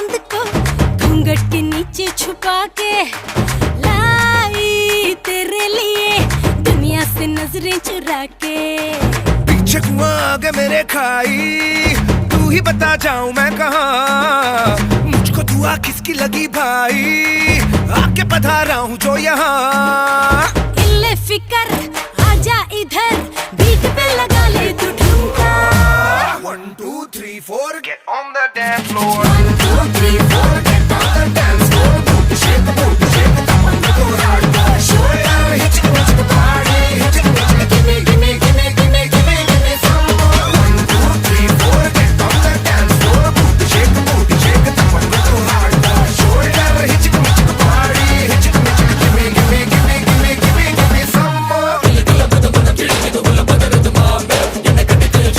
चांद को घूंघट के नीचे छुपा के लाई तेरे लिए दुनिया से नजरें चुरा के। पीछे कुआं आगे मेरे खाई, तू ही बता जाऊं मैं कहाँ। मुझको दुआ किसकी लगी भाई, आके पधारा हूँ जो यहाँ। इल्ले फिकर आजा इधर, बीट पे लगा ले तू ठुमका। 1 2 3 4 get on the dance floor। 1 2 3 4